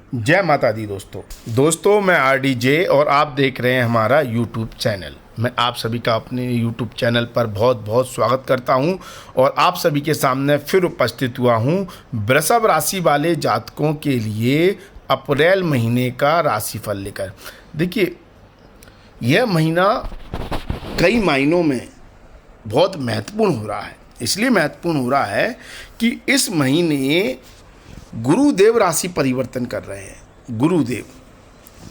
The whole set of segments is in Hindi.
जय माता दी दोस्तों मैं RDJ और आप देख रहे हैं हमारा YouTube चैनल। मैं आप सभी का अपने YouTube चैनल पर बहुत बहुत स्वागत करता हूं और आप सभी के सामने फिर उपस्थित हुआ हूं वृषभ राशि वाले जातकों के लिए अप्रैल महीने का राशिफल लेकर। देखिए, यह महीना कई मायनों में बहुत महत्वपूर्ण हो रहा है। इसलिए महत्वपूर्ण हो रहा है कि इस महीने गुरुदेव राशि परिवर्तन कर रहे हैं। गुरुदेव,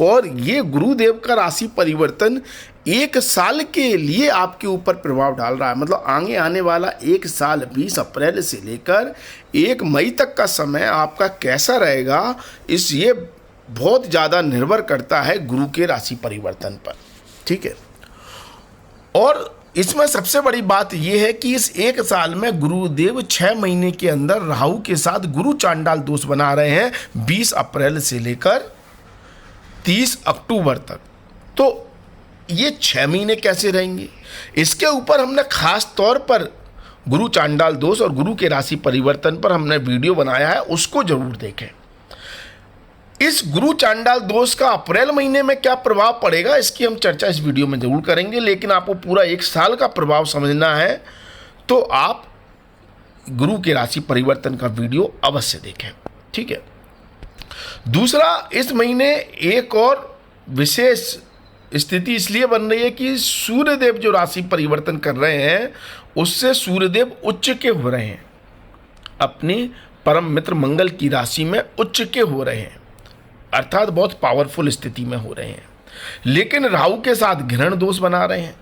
और ये गुरुदेव का राशि परिवर्तन एक साल के लिए आपके ऊपर प्रभाव डाल रहा है। मतलब आगे आने वाला एक साल 20 अप्रैल से लेकर 1 मई तक का समय आपका कैसा रहेगा, इस ये बहुत ज़्यादा निर्भर करता है गुरु के राशि परिवर्तन पर। ठीक है, और इसमें सबसे बड़ी बात यह है कि इस एक साल में गुरुदेव 6 महीने के अंदर राहु के साथ गुरु चांडाल दोष बना रहे हैं 20 अप्रैल से लेकर 30 अक्टूबर तक। तो ये 6 महीने कैसे रहेंगे, इसके ऊपर हमने खास तौर पर गुरु चांडाल दोष और गुरु के राशि परिवर्तन पर हमने वीडियो बनाया है, उसको जरूर देखें। इस गुरु चांडाल दोष का अप्रैल महीने में क्या प्रभाव पड़ेगा, इसकी हम चर्चा इस वीडियो में जरूर करेंगे। लेकिन आपको पूरा एक साल का प्रभाव समझना है तो आप गुरु के राशि परिवर्तन का वीडियो अवश्य देखें। ठीक है, दूसरा, इस महीने एक और विशेष स्थिति इसलिए बन रही है कि सूर्यदेव जो राशि परिवर्तन कर रहे हैं उससे सूर्यदेव उच्च के हो रहे हैं, अपनी परम मित्र मंगल की राशि में उच्च के हो रहे हैं, अर्थात बहुत पावरफुल स्थिति में हो रहे हैं। लेकिन राहु के साथ ग्रहण दोष बना रहे हैं,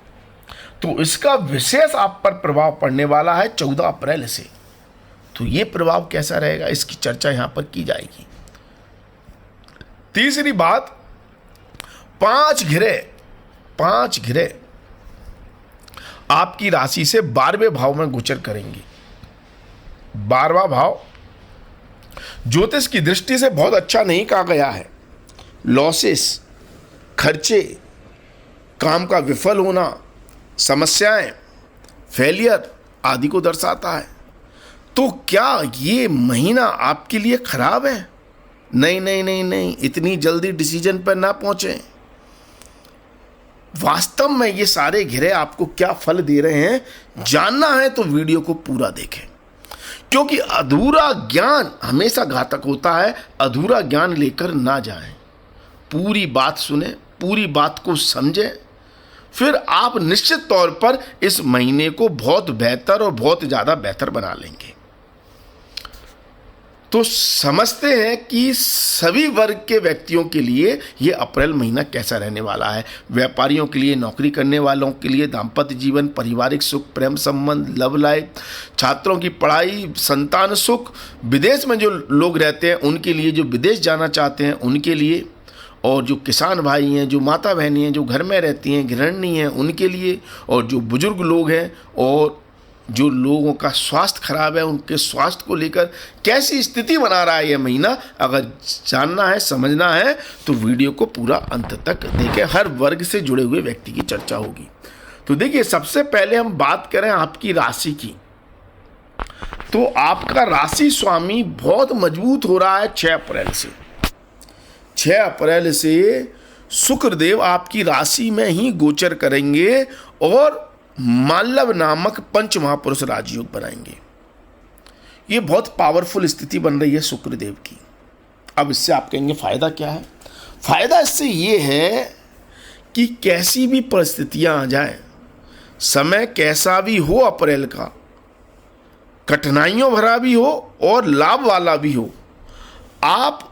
तो इसका विशेष आप पर प्रभाव पड़ने वाला है 14 अप्रैल से। तो ये प्रभाव कैसा रहेगा, इसकी चर्चा यहां पर की जाएगी। तीसरी बात, 5 ग्रह आपकी राशि से 12वें भाव में गोचर करेंगे। 12वां भाव ज्योतिष की दृष्टि से बहुत अच्छा नहीं कहा गया है। लॉसेस, खर्चे, काम का विफल होना, समस्याएं, फेलियर आदि को दर्शाता है। तो क्या ये महीना आपके लिए खराब है? नहीं, इतनी जल्दी डिसीजन पर ना पहुंचे। वास्तव में ये सारे ग्रह आपको क्या फल दे रहे हैं, जानना है तो वीडियो को पूरा देखें, क्योंकि अधूरा ज्ञान हमेशा घातक होता है। अधूरा ज्ञान लेकर ना जाएं, पूरी बात सुने, पूरी बात को समझें, फिर आप निश्चित तौर पर इस महीने को बहुत बेहतर और बहुत ज़्यादा बेहतर बना लेंगे। तो समझते हैं कि सभी वर्ग के व्यक्तियों के लिए ये अप्रैल महीना कैसा रहने वाला है। व्यापारियों के लिए, नौकरी करने वालों के लिए, दाम्पत्य जीवन, पारिवारिक सुख, प्रेम संबंध, लव लाइफ, छात्रों की पढ़ाई, संतान सुख, विदेश में जो लोग रहते हैं उनके लिए, जो विदेश जाना चाहते हैं उनके लिए, और जो किसान भाई हैं, जो माता बहनी हैं जो घर में रहती हैं, गृहिणी हैं, उनके लिए, और जो बुजुर्ग लोग हैं और जो लोगों का स्वास्थ्य खराब है उनके स्वास्थ्य को लेकर कैसी स्थिति बना रहा है यह महीना, अगर जानना है, समझना है तो वीडियो को पूरा अंत तक देखें। हर वर्ग से जुड़े हुए व्यक्ति की चर्चा होगी। तो देखिए, सबसे पहले हम बात करें आपकी राशि की, तो आपका राशि स्वामी बहुत मजबूत हो रहा है 6 अप्रैल से। 6 अप्रैल से शुक्रदेव आपकी राशि में ही गोचर करेंगे और मालव नामक पंच महापुरुष राजयोग बनाएंगे। ये बहुत पावरफुल स्थिति बन रही है शुक्रदेव की। अब इससे आप कहेंगे फायदा क्या है? फायदा इससे ये है कि कैसी भी परिस्थितियां आ जाएं, समय कैसा भी हो अप्रैल का, कठिनाइयों भरा भी हो और लाभ वाला भी हो, आप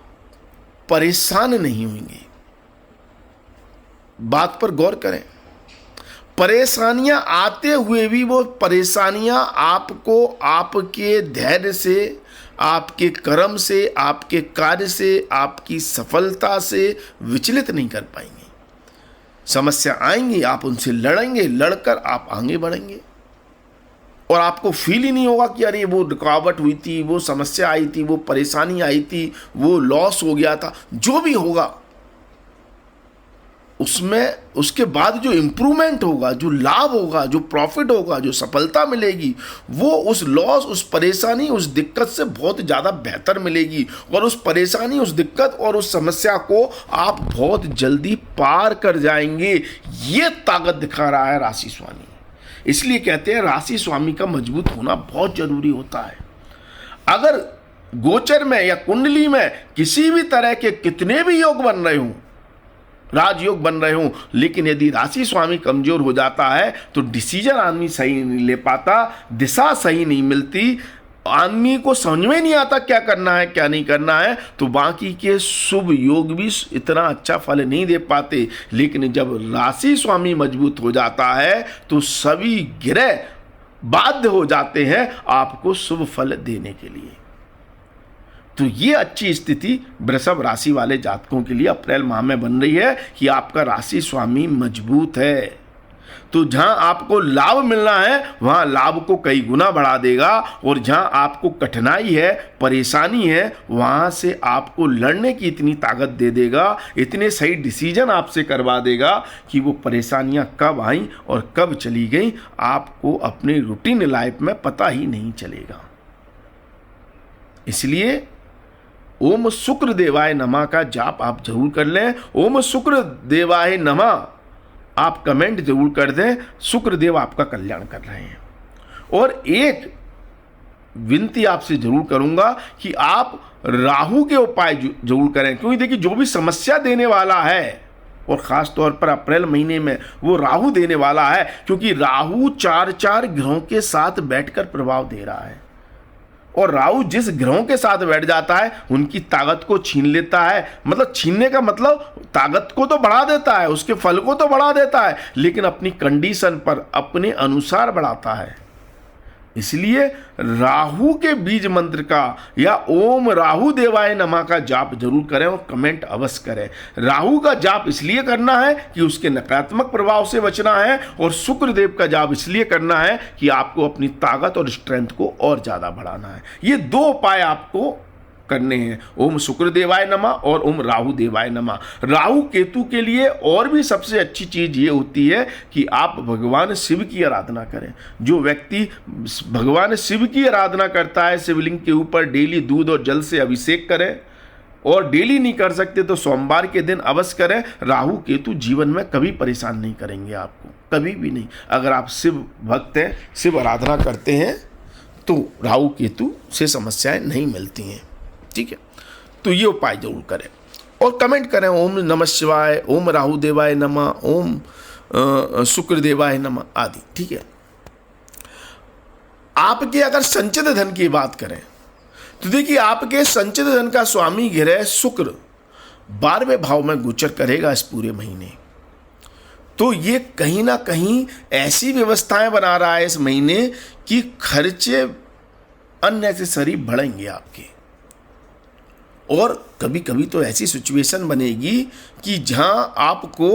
परेशान नहीं होंगे। बात पर गौर करें, परेशानियां आते हुए भी वो परेशानियां आपको आपके धैर्य से, आपके कर्म से, आपके कार्य से, आपकी सफलता से विचलित नहीं कर पाएंगे। समस्या आएंगी, आप उनसे लड़ेंगे, लड़कर आप आगे बढ़ेंगे और आपको फील ही नहीं होगा कि अरे वो रुकावट हुई थी, वो समस्या आई थी, वो परेशानी आई थी, वो लॉस हो गया था। जो भी होगा उसमें उसके बाद जो इम्प्रूवमेंट होगा, जो लाभ होगा, जो प्रॉफिट होगा, जो सफलता मिलेगी, वो उस लॉस, उस परेशानी, उस दिक्कत से बहुत ज़्यादा बेहतर मिलेगी। और उस परेशानी, उस दिक्कत और उस समस्या को आप बहुत जल्दी पार कर जाएंगे। ये ताकत दिखा रहा है राशि स्वामी। इसलिए कहते हैं राशि स्वामी का मजबूत होना बहुत जरूरी होता है। अगर गोचर में या कुंडली में किसी भी तरह के कितने भी योग बन रहे हों, राजयोग बन रहे हों, लेकिन यदि राशि स्वामी कमजोर हो जाता है तो डिसीजन आदमी सही नहीं ले पाता, दिशा सही नहीं मिलती, आदमी को समझ में नहीं आता क्या करना है क्या नहीं करना है, तो बाकी के शुभ योग भी इतना अच्छा फल नहीं दे पाते। लेकिन जब राशि स्वामी मजबूत हो जाता है तो सभी ग्रह बाध्य हो जाते हैं आपको शुभ फल देने के लिए। तो ये अच्छी स्थिति वृषभ राशि वाले जातकों के लिए अप्रैल माह में बन रही है कि आपका राशि स्वामी मजबूत है। तो जहां आपको लाभ मिलना है वहां लाभ को कई गुना बढ़ा देगा, और जहां आपको कठिनाई है, परेशानी है, वहां से आपको लड़ने की इतनी ताकत दे देगा, इतने सही डिसीजन आपसे करवा देगा कि वो परेशानियां कब आई और कब चली गई आपको अपने रूटीन लाइफ में पता ही नहीं चलेगा। इसलिए ओम शुक्र देवाय नमः का जाप आप जरूर कर लें। ओम शुक्र देवाय नमः आप कमेंट जरूर कर दें। शुक्र देव आपका कल्याण कर रहे हैं। और एक विनती आपसे जरूर करूंगा कि आप राहु के उपाय जरूर करें, क्योंकि देखिए जो भी समस्या देने वाला है, और खास तौर पर अप्रैल महीने में वो राहु देने वाला है, क्योंकि राहु 4 ग्रहों के साथ बैठकर प्रभाव दे रहा है। और राहु जिस ग्रहों के साथ बैठ जाता है उनकी ताकत को छीन लेता है। मतलब छीनने का मतलब ताकत को तो बढ़ा देता है, उसके फल को तो बढ़ा देता है, लेकिन अपनी कंडीशन पर अपने अनुसार बढ़ाता है। इसलिए राहु के बीज मंत्र का या ओम राहु देवाय नमः का जाप जरूर करें और कमेंट अवश्य करें। राहु का जाप इसलिए करना है कि उसके नकारात्मक प्रभाव से बचना है, और शुक्र देव का जाप इसलिए करना है कि आपको अपनी ताकत और स्ट्रेंथ को और ज्यादा बढ़ाना है। ये दो उपाय आपको करने हैं, ओम शुक्र देवाय नमः और ओम राहु देवाय नमः। राहु केतु के लिए और भी सबसे अच्छी चीज ये होती है कि आप भगवान शिव की आराधना करें। जो व्यक्ति भगवान शिव की आराधना करता है, शिवलिंग के ऊपर डेली दूध और जल से अभिषेक करें, और डेली नहीं कर सकते तो सोमवार के दिन अवश्य करें। राहु केतु जीवन में कभी परेशान नहीं करेंगे आपको, कभी भी नहीं। अगर आप शिव भक्त हैं, शिव आराधना करते हैं, तो राहु केतु से समस्याएं नहीं मिलती हैं। ठीक है, तो ये उपाय जरूर करें और कमेंट करें ओम नमः शिवाय, ओम राहु देवाय नमः, ओम शुक्र देवाय नमः आदि। ठीक है, आपके अगर संचित धन की बात करें तो देखिए आपके संचित धन का स्वामी ग्रह शुक्र 12वें भाव में गोचर करेगा इस पूरे महीने। तो ये कहीं ना कहीं ऐसी व्यवस्थाएं बना रहा है इस महीने कि खर्चे अननेसेसरी बढ़ेंगे आपके, और कभी कभी तो ऐसी सिचुएशन बनेगी कि जहां आपको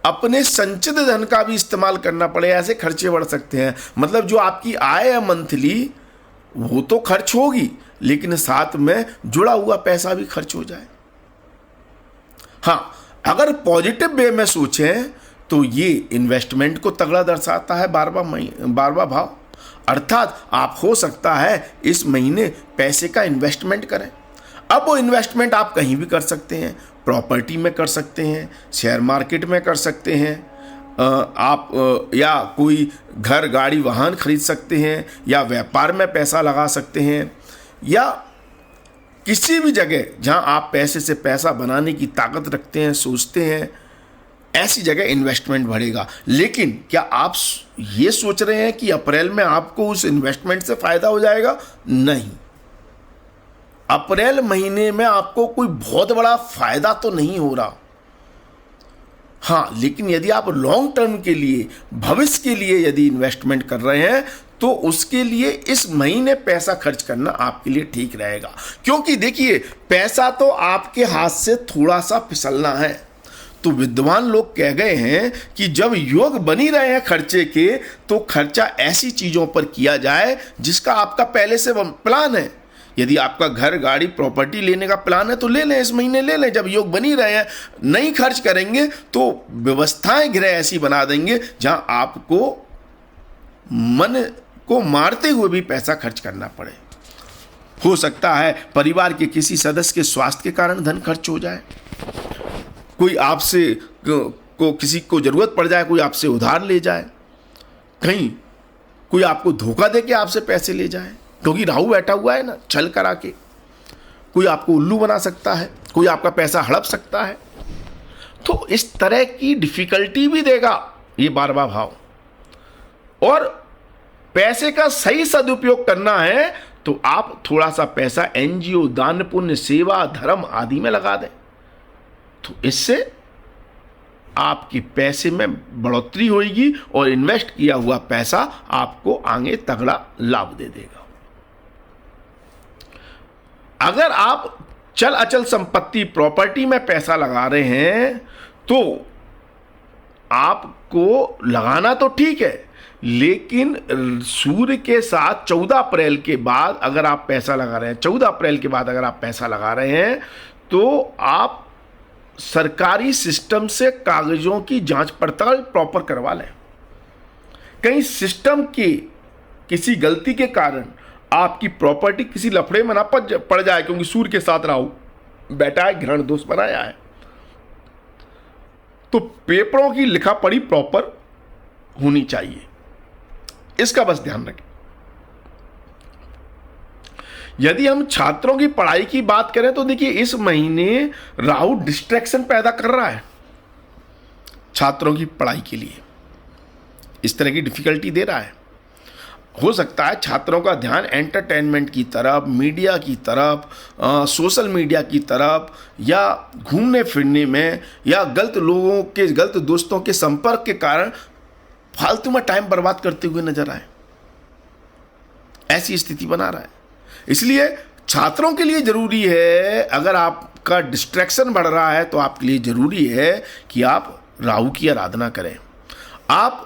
अपने संचित धन का भी इस्तेमाल करना पड़े, ऐसे खर्चे बढ़ सकते हैं। मतलब जो आपकी आय है मंथली वो तो खर्च होगी, लेकिन साथ में जुड़ा हुआ पैसा भी खर्च हो जाए। हाँ, अगर पॉजिटिव वे में सोचें तो ये इन्वेस्टमेंट को तगड़ा दर्शाता है 12वां भाव। अर्थात आप हो सकता है इस महीने पैसे का इन्वेस्टमेंट करें। अब वो इन्वेस्टमेंट आप कहीं भी कर सकते हैं, प्रॉपर्टी में कर सकते हैं, शेयर मार्केट में कर सकते हैं, आप या कोई घर गाड़ी वाहन खरीद सकते हैं, या व्यापार में पैसा लगा सकते हैं, या किसी भी जगह जहां आप पैसे से पैसा बनाने की ताकत रखते हैं, सोचते हैं, ऐसी जगह इन्वेस्टमेंट बढ़ेगा। लेकिन क्या आप ये सोच रहे हैं कि अप्रैल में आपको उस इन्वेस्टमेंट से फायदा हो जाएगा? नहीं, अप्रैल महीने में आपको कोई बहुत बड़ा फायदा तो नहीं हो रहा। हाँ, लेकिन यदि आप लॉन्ग टर्म के लिए, भविष्य के लिए यदि इन्वेस्टमेंट कर रहे हैं तो उसके लिए इस महीने पैसा खर्च करना आपके लिए ठीक रहेगा। क्योंकि देखिए पैसा तो आपके हाथ से थोड़ा सा फिसलना है। तो विद्वान लोग कह गए हैं कि जब योग बनी रहे हैं खर्चे के, तो खर्चा ऐसी चीजों पर किया जाए जिसका आपका पहले से प्लान है यदि आपका घर, गाड़ी, प्रॉपर्टी लेने का प्लान है तो ले लें, इस महीने ले लें। जब योग बन ही रहे हैं, नहीं खर्च करेंगे तो व्यवस्थाएं ग्रह ऐसी बना देंगे जहां आपको मन को मारते हुए भी पैसा खर्च करना पड़े। हो सकता है परिवार के किसी सदस्य के स्वास्थ्य के कारण धन खर्च हो जाए, कोई आपसे को किसी को जरूरत पड़ जाए, कोई आपसे उधार ले जाए, कहीं कोई आपको धोखा दे के आपसे पैसे ले जाए, क्योंकि राहु बैठा हुआ है ना, छल करा के कोई आपको उल्लू बना सकता है, कोई आपका पैसा हड़प सकता है। तो इस तरह की डिफिकल्टी भी देगा ये 12वां भाव। और पैसे का सही सदुपयोग करना है तो आप थोड़ा सा पैसा एनजीओ, दान पुण्य, सेवा, धर्म आदि में लगा दें, तो इससे आपके पैसे में बढ़ोतरी होगी और इन्वेस्ट किया हुआ पैसा आपको आगे तगड़ा लाभ दे देगा। अगर आप चल अचल संपत्ति, प्रॉपर्टी में पैसा लगा रहे हैं तो आपको लगाना तो ठीक है, लेकिन सूर्य के साथ 14 अप्रैल के बाद अगर आप पैसा लगा रहे हैं, 14 अप्रैल के बाद अगर आप पैसा लगा रहे हैं तो आप सरकारी सिस्टम से कागजों की जांच पड़ताल प्रॉपर करवा लें। कहीं सिस्टम की किसी गलती के कारण आपकी प्रॉपर्टी किसी लफड़े में ना पड़ जाए, क्योंकि सूर्य के साथ राहु बैठा है, ग्रहण दोष बनाया है, तो पेपरों की लिखा पढ़ी प्रॉपर होनी चाहिए, इसका बस ध्यान रखें। यदि हम छात्रों की पढ़ाई की बात करें तो देखिए इस महीने राहु डिस्ट्रैक्शन पैदा कर रहा है छात्रों की पढ़ाई के लिए, इस तरह की डिफिकल्टी दे रहा है। हो सकता है छात्रों का ध्यान एंटरटेनमेंट की तरफ, मीडिया की तरफ, सोशल मीडिया की तरफ, या घूमने फिरने में, या गलत लोगों के, गलत दोस्तों के संपर्क के कारण फालतू में टाइम बर्बाद करते हुए नजर आए, ऐसी स्थिति बना रहा है। इसलिए छात्रों के लिए जरूरी है, अगर आपका डिस्ट्रैक्शन बढ़ रहा है तो आपके लिए जरूरी है कि आप राहु की आराधना करें। आप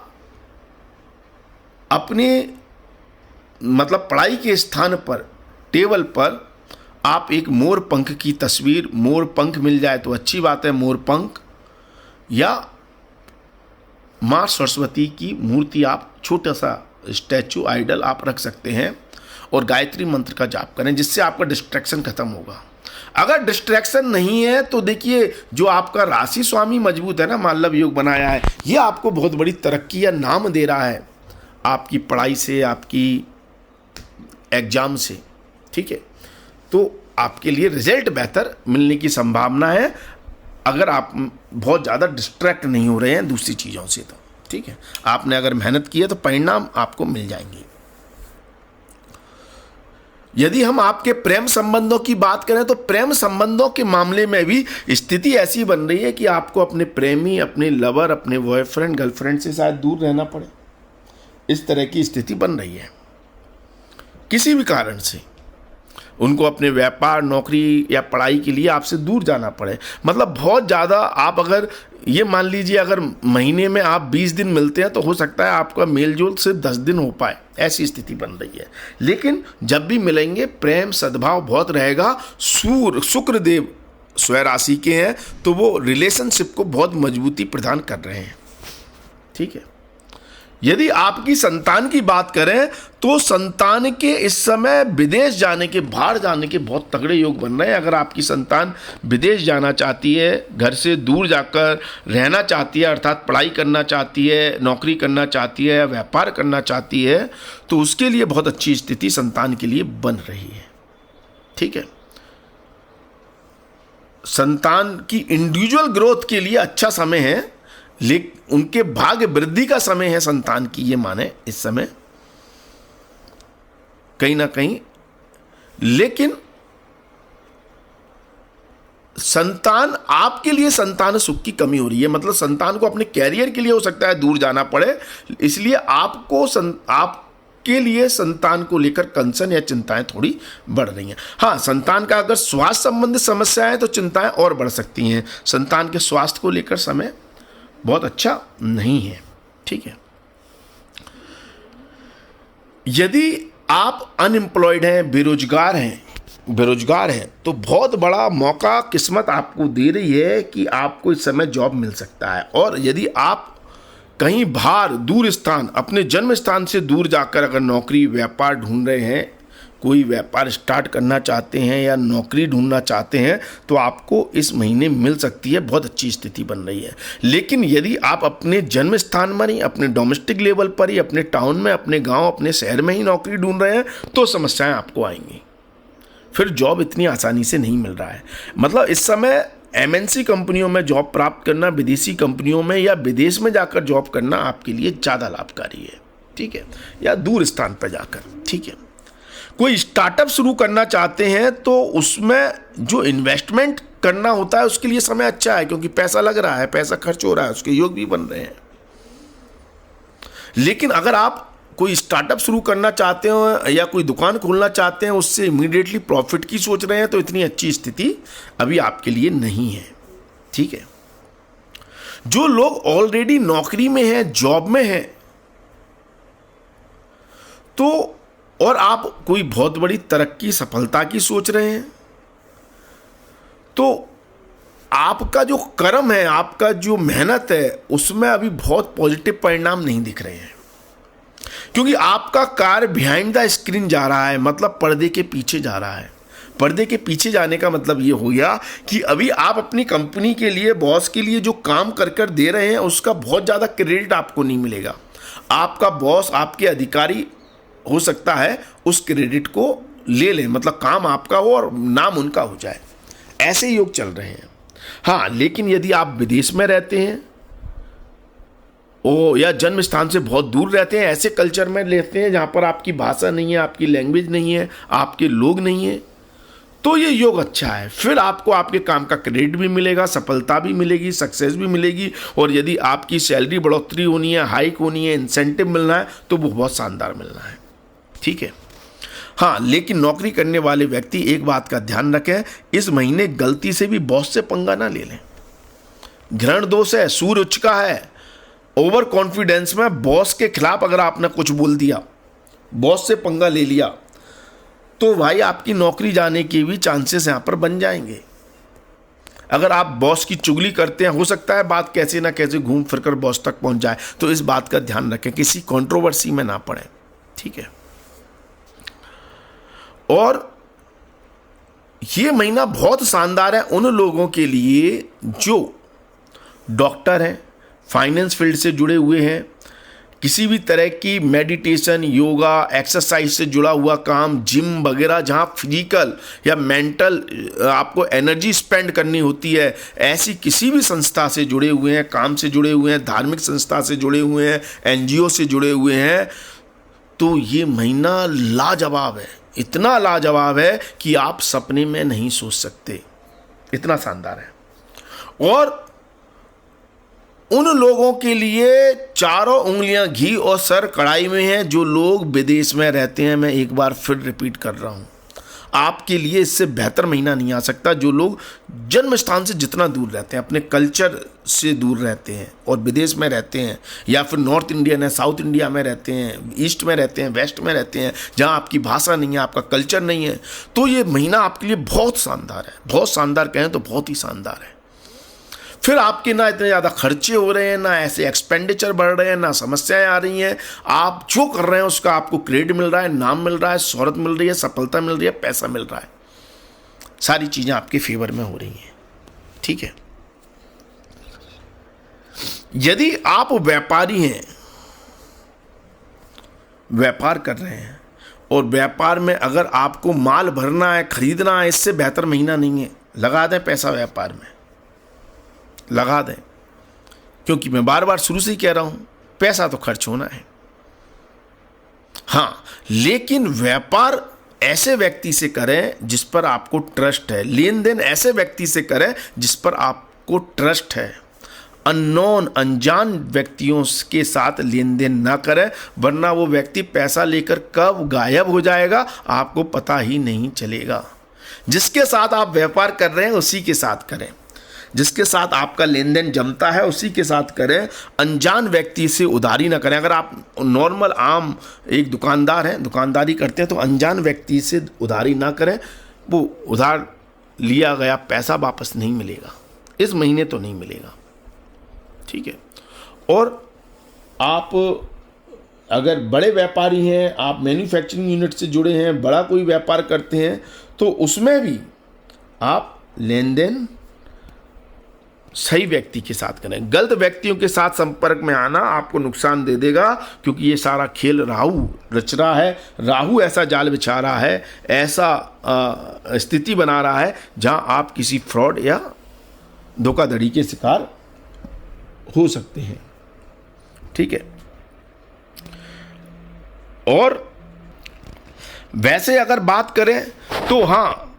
अपने मतलब पढ़ाई के स्थान पर, टेबल पर आप एक मोर पंख की तस्वीर, मोर पंख मिल जाए तो अच्छी बात है, मोर पंख, या माँ सरस्वती की मूर्ति, आप छोटा सा स्टैचू, आइडल आप रख सकते हैं, और गायत्री मंत्र का जाप करें, जिससे आपका डिस्ट्रैक्शन खत्म होगा। अगर डिस्ट्रैक्शन नहीं है तो देखिए जो आपका राशि स्वामी मजबूत है ना, मालव योग बनाया है, ये आपको बहुत बड़ी तरक्की या नाम दे रहा है आपकी पढ़ाई से, आपकी एग्जाम से, ठीक है। तो आपके लिए रिजल्ट बेहतर मिलने की संभावना है अगर आप बहुत ज़्यादा डिस्ट्रैक्ट नहीं हो रहे हैं दूसरी चीज़ों से, तो ठीक है। आपने अगर मेहनत की है तो परिणाम आपको मिल जाएंगे। यदि हम आपके प्रेम संबंधों की बात करें तो प्रेम संबंधों के मामले में भी स्थिति ऐसी बन रही है कि आपको अपने प्रेमी, अपने लवर, अपने बॉयफ्रेंड, गर्लफ्रेंड से शायद दूर रहना पड़े, इस तरह की स्थिति बन रही है। किसी भी कारण से उनको अपने व्यापार, नौकरी या पढ़ाई के लिए आपसे दूर जाना पड़े, मतलब बहुत ज़्यादा आप अगर ये मान लीजिए अगर महीने में आप 20 दिन मिलते हैं तो हो सकता है आपका मेल जोल सिर्फ 10 दिन हो पाए, ऐसी स्थिति बन रही है। लेकिन जब भी मिलेंगे प्रेम सद्भाव बहुत रहेगा। शुक्र देव स्वयं राशि के हैं तो वो रिलेशनशिप को बहुत मजबूती प्रदान कर रहे हैं, ठीक है। यदि आपकी संतान की बात करें तो संतान के इस समय विदेश जाने के, बाहर जाने के बहुत तगड़े योग बन रहे हैं। अगर आपकी संतान विदेश जाना चाहती है, घर से दूर जाकर रहना चाहती है, अर्थात पढ़ाई करना चाहती है, नौकरी करना चाहती है, व्यापार करना चाहती है, तो उसके लिए बहुत अच्छी स्थिति संतान के लिए बन रही है, ठीक है। संतान की इंडिविजुअल ग्रोथ के लिए अच्छा समय है, लेकिन उनके भाग्य वृद्धि का समय है संतान की, ये माने इस समय कहीं ना कहीं। लेकिन संतान आपके लिए, संतान सुख की कमी हो रही है, मतलब संतान को अपने कैरियर के लिए हो सकता है दूर जाना पड़े, इसलिए आपको आपके लिए संतान को लेकर कंसर्न या चिंताएं थोड़ी बढ़ रही हैं। हाँ, संतान का अगर स्वास्थ्य संबंधित समस्या है तो चिंताएं और बढ़ सकती हैं। संतान के स्वास्थ्य को लेकर समय बहुत अच्छा नहीं है, ठीक है। यदि आप अनएम्प्लॉयड हैं, बेरोजगार हैं, बेरोजगार हैं तो बहुत बड़ा मौका किस्मत आपको दे रही है कि आपको इस समय जॉब मिल सकता है। और यदि आप कहीं बाहर दूर स्थान, अपने जन्म स्थान से दूर जाकर अगर नौकरी व्यापार ढूंढ रहे हैं, कोई व्यापार स्टार्ट करना चाहते हैं या नौकरी ढूंढना चाहते हैं, तो आपको इस महीने मिल सकती है, बहुत अच्छी स्थिति बन रही है। लेकिन यदि आप अपने जन्म स्थान पर ही, अपने डोमेस्टिक लेवल पर ही, अपने टाउन में, अपने गांव, अपने शहर में ही नौकरी ढूंढ रहे हैं तो समस्याएं आपको आएंगी। फिर जॉब इतनी आसानी से नहीं मिल रहा है। मतलब इस समय एमएनसी कंपनियों में जॉब प्राप्त करना, विदेशी कंपनियों में या विदेश में जाकर जॉब करना आपके लिए ज़्यादा लाभकारी है, ठीक है, या दूर स्थान पर जाकर, ठीक है। कोई स्टार्टअप शुरू करना चाहते हैं तो उसमें जो इन्वेस्टमेंट करना होता है उसके लिए समय अच्छा है, क्योंकि पैसा लग रहा है, पैसा खर्च हो रहा है, उसके योग भी बन रहे हैं। लेकिन अगर आप कोई स्टार्टअप शुरू करना चाहते हो या कोई दुकान खोलना चाहते हैं, उससे इमीडिएटली प्रॉफिट की सोच रहे हैं, तो इतनी अच्छी स्थिति अभी आपके लिए नहीं है, ठीक है। जो लोग ऑलरेडी नौकरी में हैं, जॉब में हैं, तो और आप कोई बहुत बड़ी तरक्की, सफलता की सोच रहे हैं, तो आपका जो कर्म है, आपका जो मेहनत है, उसमें अभी बहुत पॉजिटिव परिणाम नहीं दिख रहे हैं, क्योंकि आपका कार्य बिहाइंड द स्क्रीन जा रहा है, मतलब पर्दे के पीछे जा रहा है। पर्दे के पीछे जाने का मतलब ये हो गया कि अभी आप अपनी कंपनी के लिए, बॉस के लिए जो काम कर कर दे रहे हैं, उसका बहुत ज़्यादा क्रेडिट आपको नहीं मिलेगा। आपका बॉस, आपके अधिकारी हो सकता है उस क्रेडिट को ले लें, मतलब काम आपका हो और नाम उनका हो जाए, ऐसे योग चल रहे हैं। हाँ, लेकिन यदि आप विदेश में रहते हैं या जन्म स्थान से बहुत दूर रहते हैं, ऐसे कल्चर में रहते हैं जहाँ पर आपकी भाषा नहीं है, आपकी लैंग्वेज नहीं है, आपके लोग नहीं है, तो ये योग अच्छा है। फिर आपको आपके काम का क्रेडिट भी मिलेगा, सफलता भी मिलेगी, सक्सेस भी मिलेगी। और यदि आपकी सैलरी बढ़ोतरी होनी है, हाइक होनी है, इंसेंटिव मिलना है, तो वो बहुत शानदार मिलना है, ठीक है। हाँ, लेकिन नौकरी करने वाले व्यक्ति एक बात का ध्यान रखें, इस महीने गलती से भी बॉस से पंगा ना ले लें। ग्रहण दोष है, सूर्य उच्च का है, ओवर कॉन्फिडेंस में बॉस के खिलाफ अगर आपने कुछ बोल दिया, बॉस से पंगा ले लिया, तो भाई आपकी नौकरी जाने के भी चांसेस यहां पर बन जाएंगे। अगर आप बॉस की चुगली करते हैं, हो सकता है बात कैसे ना कैसे घूम फिरकर बॉस तक पहुंच जाए, तो इस बात का ध्यान रखें, किसी कंट्रोवर्सी में ना पड़े, ठीक है। और ये महीना बहुत शानदार है उन लोगों के लिए जो डॉक्टर हैं, फाइनेंस फील्ड से जुड़े हुए हैं, किसी भी तरह की मेडिटेशन, योगा, एक्सरसाइज से जुड़ा हुआ काम, जिम वगैरह, जहाँ फिजिकल या मेंटल आपको एनर्जी स्पेंड करनी होती है, ऐसी किसी भी संस्था से जुड़े हुए हैं, काम से जुड़े हुए हैं, धार्मिक संस्था से जुड़े हुए हैं, एनजीओ से जुड़े हुए हैं, तो ये महीना लाजवाब है, इतना लाजवाब है कि आप सपने में नहीं सोच सकते, इतना शानदार है। और उन लोगों के लिए चारों उंगलियां घी और सर कढ़ाई में हैं जो लोग विदेश में रहते हैं। मैं एक बार फिर रिपीट कर रहा हूं, आपके लिए इससे बेहतर महीना नहीं आ सकता। जो लोग जन्म स्थान से जितना दूर रहते हैं, अपने कल्चर से दूर रहते हैं और विदेश में रहते हैं, या फिर नॉर्थ इंडियन है, साउथ इंडिया में रहते हैं, ईस्ट में रहते हैं, वेस्ट में रहते हैं, जहां आपकी भाषा नहीं है, आपका कल्चर नहीं है, तो ये महीना आपके लिए बहुत शानदार है। बहुत शानदार कहें तो बहुत ही शानदार है। फिर आपके ना इतने ज़्यादा खर्चे हो रहे हैं, ना ऐसे एक्सपेंडिचर बढ़ रहे हैं, ना समस्याएं आ रही हैं। आप जो कर रहे हैं उसका आपको क्रेडिट मिल रहा है, नाम मिल रहा है, शोहरत मिल रही है, सफलता मिल रही है, पैसा मिल रहा है, सारी चीज़ें आपके फेवर में हो रही हैं, ठीक है। यदि आप व्यापारी हैं, व्यापार कर रहे हैं, और व्यापार में अगर आपको माल भरना है, खरीदना है, इससे बेहतर महीना नहीं है। लगा दें पैसा व्यापार में, लगा दें, क्योंकि मैं बार बार शुरू से ही कह रहा हूं, पैसा तो खर्च होना है। हाँ, लेकिन व्यापार ऐसे व्यक्ति से करें जिस पर आपको ट्रस्ट है, लेन देन ऐसे व्यक्ति से करें जिस पर आपको ट्रस्ट है। अननोन, अनजान व्यक्तियों के साथ लेन देन ना करें, वरना वो व्यक्ति पैसा लेकर कब गायब हो जाएगा आपको पता ही नहीं चलेगा। जिसके साथ आप व्यापार कर रहे हैं उसी के साथ करें, जिसके साथ आपका लेन देन जमता है उसी के साथ करें। अनजान व्यक्ति से उधारी ना करें। अगर आप नॉर्मल आम एक दुकानदार हैं, दुकानदारी करते हैं, तो अनजान व्यक्ति से उधारी ना करें, वो उधार लिया गया पैसा वापस नहीं मिलेगा, इस महीने तो नहीं मिलेगा। ठीक है। और आप अगर बड़े व्यापारी हैं, आप मैन्युफैक्चरिंग यूनिट से जुड़े हैं, बड़ा कोई व्यापार करते हैं, तो उसमें भी आप लेन देन सही व्यक्ति के साथ करें। गलत व्यक्तियों के साथ संपर्क में आना आपको नुकसान दे देगा, क्योंकि ये सारा खेल राहु रच रहा है। राहु ऐसा जाल बिछा रहा है, ऐसा स्थिति बना रहा है जहां आप किसी फ्रॉड या धोखाधड़ी के शिकार हो सकते हैं। ठीक है। और वैसे अगर बात करें तो हाँ,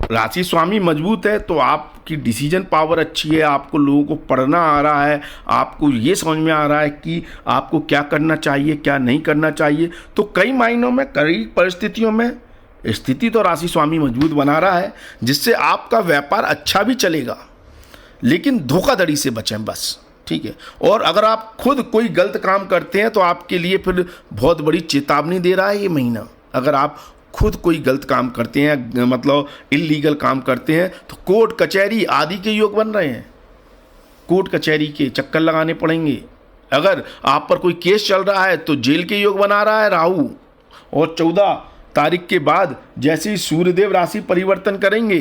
राशि स्वामी मजबूत है तो आपकी डिसीजन पावर अच्छी है, आपको लोगों को पढ़ना आ रहा है, आपको ये समझ में आ रहा है कि आपको क्या करना चाहिए क्या नहीं करना चाहिए। तो कई मायनों में, कई परिस्थितियों में स्थिति तो राशि स्वामी मजबूत बना रहा है, जिससे आपका व्यापार अच्छा भी चलेगा, लेकिन धोखाधड़ी से बचें बस। ठीक है। और अगर आप खुद कोई गलत काम करते हैं तो आपके लिए फिर बहुत बड़ी चेतावनी दे रहा है ये महीना। अगर आप खुद कोई गलत काम करते हैं, मतलब इल्लीगल काम करते हैं, तो कोर्ट कचहरी आदि के योग बन रहे हैं। कोर्ट कचहरी के चक्कर लगाने पड़ेंगे। अगर आप पर कोई केस चल रहा है तो जेल के योग बना रहा है राहु। और 14 तारीख के बाद जैसे ही सूर्यदेव राशि परिवर्तन करेंगे,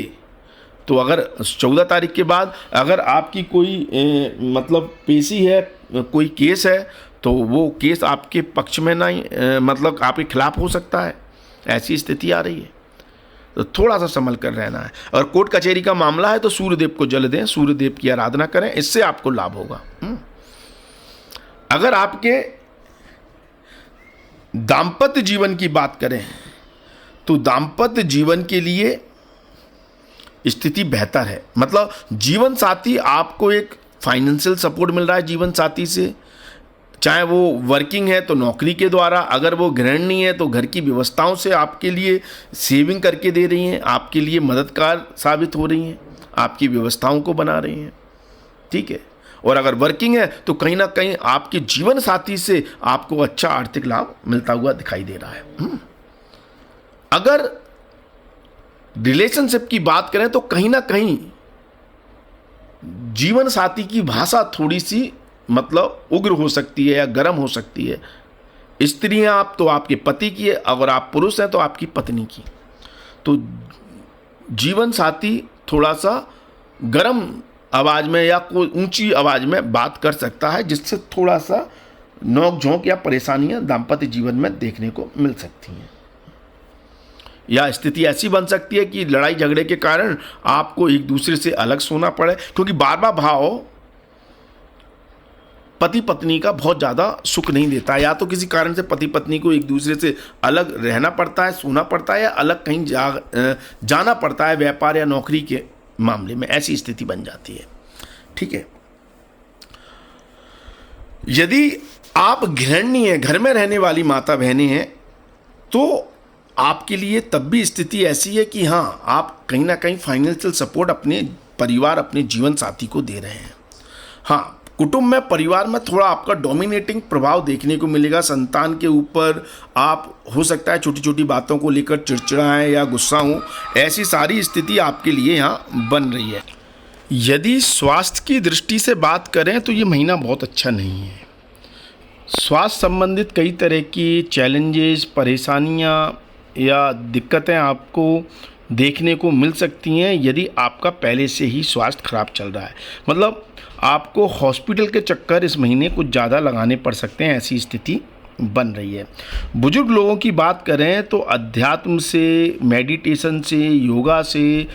तो अगर 14 तारीख के बाद अगर आपकी कोई मतलब पेशी है, कोई केस है, तो वो केस आपके पक्ष में नहीं, मतलब आपके खिलाफ हो सकता है। ऐसी स्थिति आ रही है, तो थोड़ा सा संभल कर रहना है। और कोर्ट कचहरी का मामला है तो सूर्यदेव को जल दें, सूर्यदेव की आराधना करें, इससे आपको लाभ होगा। अगर आपके दाम्पत्य जीवन की बात करें तो दाम्पत्य जीवन के लिए स्थिति बेहतर है। मतलब जीवन साथी, आपको एक फाइनेंशियल सपोर्ट मिल रहा है जीवन साथी से, चाहे वो वर्किंग है तो नौकरी के द्वारा, अगर वो गृहिणी है तो घर की व्यवस्थाओं से आपके लिए सेविंग करके दे रही हैं, आपके लिए मददगार साबित हो रही हैं, आपकी व्यवस्थाओं को बना रही हैं। ठीक है। और अगर वर्किंग है तो कहीं ना कहीं आपके जीवन साथी से आपको अच्छा आर्थिक लाभ मिलता हुआ दिखाई दे रहा है। अगर रिलेशनशिप की बात करें तो कहीं ना कहीं जीवन साथी की भाषा थोड़ी सी मतलब उग्र हो सकती है या गर्म हो सकती है। स्त्री हैं आप तो आपके पति की है, अगर आप पुरुष हैं तो आपकी पत्नी की। तो जीवन साथी थोड़ा सा गर्म आवाज में या कोई ऊंची आवाज में बात कर सकता है, जिससे थोड़ा सा नोक झोंक या परेशानियां दाम्पत्य जीवन में देखने को मिल सकती हैं। या स्थिति ऐसी बन सकती है कि लड़ाई झगड़े के कारण आपको एक दूसरे से अलग सोना पड़े, क्योंकि 12वां भाव पति पत्नी का बहुत ज़्यादा सुख नहीं देता है। या तो किसी कारण से पति पत्नी को एक दूसरे से अलग रहना पड़ता है, सोना पड़ता है, या अलग कहीं जाना पड़ता है व्यापार या नौकरी के मामले में, ऐसी स्थिति बन जाती है। ठीक है। यदि आप गृहिणी हैं, घर में रहने वाली माता बहनें हैं, तो आपके लिए तब भी स्थिति ऐसी है कि हाँ, आप कहीं ना कहीं फाइनेंशियल सपोर्ट अपने परिवार, अपने जीवन साथी को दे रहे हैं। हाँ, कुटुंब में, परिवार में थोड़ा आपका डोमिनेटिंग प्रभाव देखने को मिलेगा। संतान के ऊपर आप हो सकता है छोटी छोटी बातों को लेकर चिड़चिड़ाएं या गुस्सा हो, ऐसी सारी स्थिति आपके लिए यहाँ बन रही है। यदि स्वास्थ्य की दृष्टि से बात करें तो ये महीना बहुत अच्छा नहीं है। स्वास्थ्य संबंधित कई तरह की चैलेंजेस, परेशानियाँ या दिक्कतें आपको देखने को मिल सकती हैं यदि आपका पहले से ही स्वास्थ्य खराब चल रहा है। मतलब आपको हॉस्पिटल के चक्कर इस महीने कुछ ज़्यादा लगाने पड़ सकते हैं, ऐसी स्थिति बन रही है। बुजुर्ग लोगों की बात करें तो अध्यात्म से, मेडिटेशन से, योगा से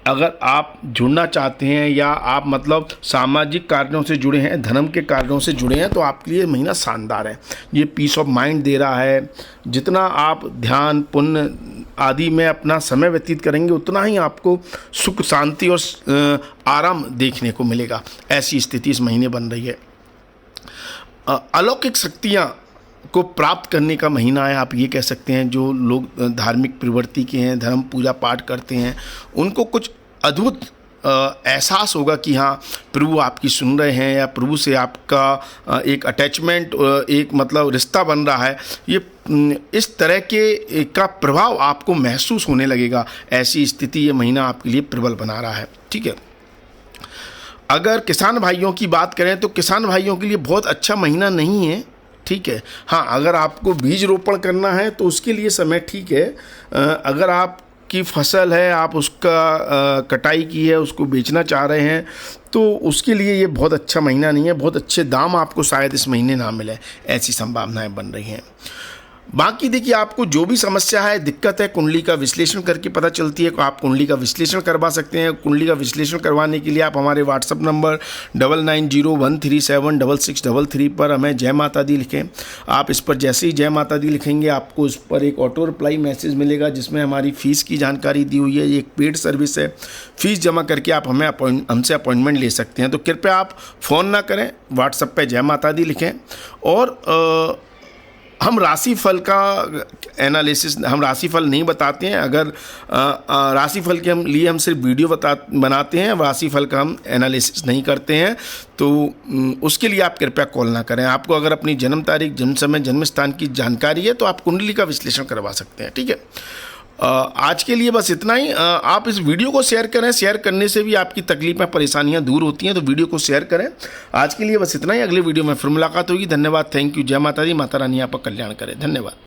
अगर आप जुड़ना चाहते हैं, या आप मतलब सामाजिक कार्यों से जुड़े हैं, धर्म के कार्यों से जुड़े हैं, तो आपके लिए महीना शानदार है। ये पीस ऑफ माइंड दे रहा है। जितना आप ध्यान, पुण्य आदि में अपना समय व्यतीत करेंगे, उतना ही आपको सुख, शांति और आराम देखने को मिलेगा। ऐसी स्थिति इस महीने बन रही है। अलौकिक शक्तियाँ को प्राप्त करने का महीना है, आप ये कह सकते हैं। जो लोग धार्मिक प्रवृत्ति के हैं, धर्म पूजा पाठ करते हैं, उनको कुछ अद्भुत एहसास होगा कि हाँ प्रभु आपकी सुन रहे हैं, या प्रभु से आपका एक अटैचमेंट, एक मतलब रिश्ता बन रहा है, ये इस तरह के का प्रभाव आपको महसूस होने लगेगा। ऐसी स्थिति ये महीना आपके लिए प्रबल बना रहा है। ठीक है, अगर किसान भाइयों की बात करें तो किसान भाइयों के लिए बहुत अच्छा महीना नहीं है। ठीक है, हाँ, अगर आपको बीज रोपण करना है तो उसके लिए समय ठीक है। अगर आपकी फसल है, आप उसका कटाई की है, उसको बेचना चाह रहे हैं, तो उसके लिए ये बहुत अच्छा महीना नहीं है। बहुत अच्छे दाम आपको शायद इस महीने ना मिले, ऐसी संभावनाएं बन रही हैं। बाकी देखिए, आपको जो भी समस्या है, दिक्कत है, कुंडली का विश्लेषण करके पता चलती है। आप कुंडली का विश्लेषण करवा सकते हैं। कुंडली का विश्लेषण करवाने के लिए आप हमारे व्हाट्सअप नंबर 9901376633 पर हमें जय माता दी लिखें। आप इस पर जैसे ही जय माता दी लिखेंगे, आपको इस पर एक ऑटो रिप्लाई मैसेज मिलेगा जिसमें हमारी फ़ीस की जानकारी दी हुई है। ये एक पेड सर्विस है। फ़ीस जमा करके आप हमसे अपॉइंटमेंट ले सकते हैं। तो कृपया आप फ़ोन ना करें, व्हाट्सएप पे जय माता दी लिखें। और हम राशिफल का एनालिसिस, हम राशिफल नहीं बताते हैं। अगर राशिफल के लिए हम सिर्फ वीडियो बनाते हैं, राशिफल का हम एनालिसिस नहीं करते हैं। तो उसके लिए आप कृपया कॉल ना करें। आपको अगर अपनी जन्म तारीख, जन्म समय, जन्म स्थान की जानकारी है तो आप कुंडली का विश्लेषण करवा सकते हैं। ठीक है, आज के लिए बस इतना ही। आप इस वीडियो को शेयर करें। शेयर करने से भी आपकी तकलीफें, परेशानियां दूर होती हैं, तो वीडियो को शेयर करें। आज के लिए बस इतना ही। अगले वीडियो में फिर मुलाकात होगी। धन्यवाद, थैंक यू, जय माता दी। माता रानी आपका कल्याण करे। धन्यवाद।